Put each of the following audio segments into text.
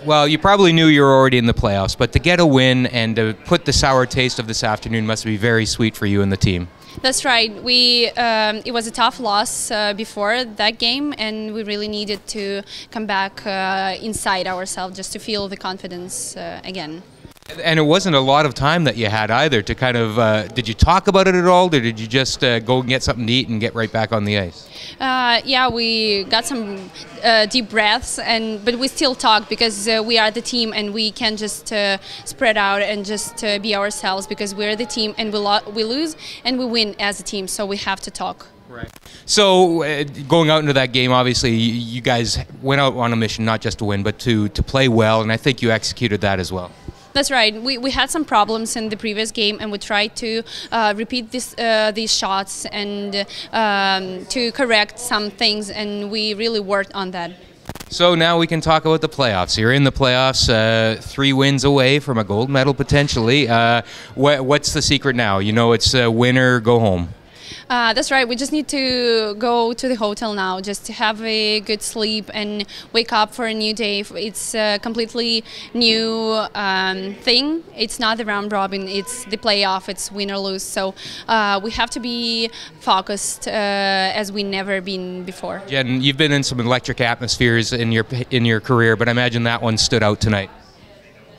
Well, you probably knew you were already in the playoffs, but to get a win and to put the sour taste of this afternoon must be very sweet for you and the team. That's right. It was a tough loss before that game, and we really needed to come back inside ourselves just to feel the confidence again. And it wasn't a lot of time that you had either to kind of, did you talk about it at all, or did you just go and get something to eat and get right back on the ice? Yeah, we got some deep breaths, but we still talk because we are the team and we can't just spread out and just be ourselves, because we're the team and we lose and we win as a team, so we have to talk. Right. So going out into that game, obviously you guys went out on a mission not just to win but to play well, and I think you executed that as well. That's right. We had some problems in the previous game, and we tried to repeat these shots and to correct some things, and we really worked on that. So now we can talk about the playoffs. You're in the playoffs, 3 wins away from a gold medal potentially. What's the secret now? You know, it's win or go home. That's right. We just need to go to the hotel now, just to have a good sleep and wake up for a new day. It's a completely new thing. It's not the round robin. It's the playoff. It's win or lose. So we have to be focused as we never been before. Jen, you've been in some electric atmospheres in your career, but I imagine that one stood out tonight.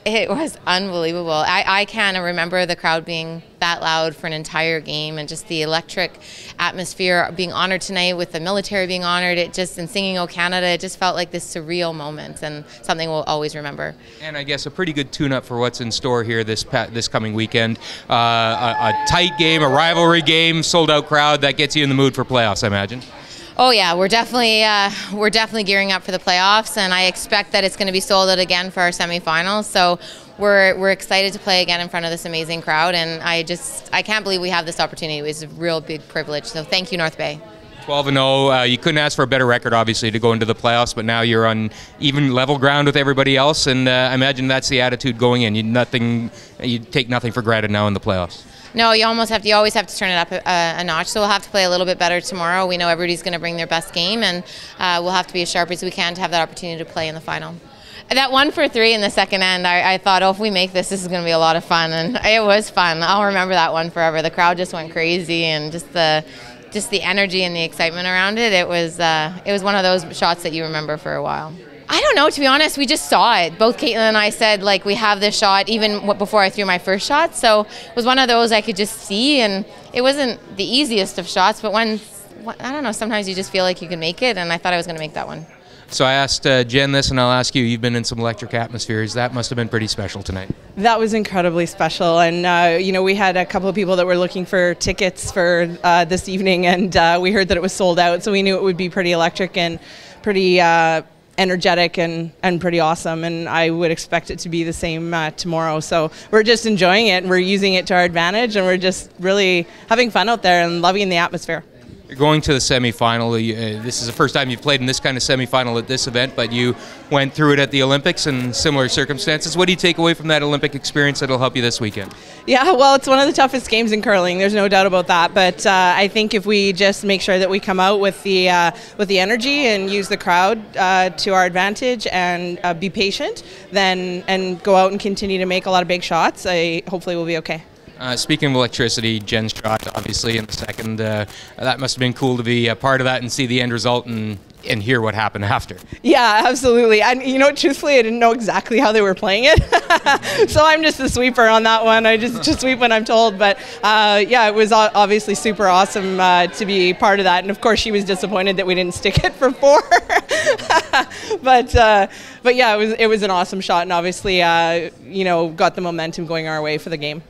It was unbelievable. I can't remember the crowd being that loud for an entire game, and just the electric atmosphere being honored tonight with the military being honored. And singing "O Canada," it just felt like this surreal moment and something we'll always remember. And I guess a pretty good tune-up for what's in store here this coming weekend. A tight game, a rivalry game, sold-out crowd that gets you in the mood for playoffs, I imagine. Oh yeah, we're definitely gearing up for the playoffs, and I expect that it's going to be sold out again for our semifinals. So we're excited to play again in front of this amazing crowd, and I can't believe we have this opportunity. It's a real big privilege. So thank you, North Bay. 12-0. You couldn't ask for a better record, obviously, to go into the playoffs, but now you're on even level ground with everybody else, and I imagine that's the attitude going in. You take nothing for granted now in the playoffs. No, you always have to turn it up a notch. So we'll have to play a little bit better tomorrow. We know everybody's going to bring their best game, and we'll have to be as sharp as we can to have that opportunity to play in the final. That 1 for 3 in the second end, I thought, oh, if we make this is going to be a lot of fun, and it was fun. I'll remember that one forever. The crowd just went crazy, and just the energy and the excitement around it. It was one of those shots that you remember for a while. I don't know, to be honest. We just saw it. Both Caitlin and I said, like, we have this shot even before I threw my first shot. So it was one of those I could just see, and it wasn't the easiest of shots, but I don't know, sometimes you just feel like you can make it, and I thought I was going to make that one. So I asked Jen this, and I'll ask you. You've been in some electric atmospheres. That must have been pretty special tonight. That was incredibly special, and you know, we had a couple of people that were looking for tickets for this evening, and we heard that it was sold out, so we knew it would be pretty electric and pretty energetic and pretty awesome, and I would expect it to be the same tomorrow. So we're just enjoying it, and we're using it to our advantage, and we're just really having fun out there and loving the atmosphere. You're going to the semifinal. This is the first time you've played in this kind of semifinal at this event, but you went through it at the Olympics in similar circumstances. What do you take away from that Olympic experience that'll help you this weekend? Yeah, well, it's one of the toughest games in curling. There's no doubt about that. But I think if we just make sure that we come out with the energy and use the crowd to our advantage and be patient, and go out and continue to make a lot of big shots, hopefully we'll be okay. Speaking of electricity, Jen's shot, obviously, in the second, that must have been cool to be a part of that and see the end result and hear what happened after. Yeah, absolutely. And you know, truthfully, I didn't know exactly how they were playing it. So I'm just a sweeper on that one. I just sweep when I'm told. But yeah, it was obviously super awesome to be part of that. And of course, she was disappointed that we didn't stick it for 4. But yeah, it was an awesome shot, and obviously, you know, got the momentum going our way for the game.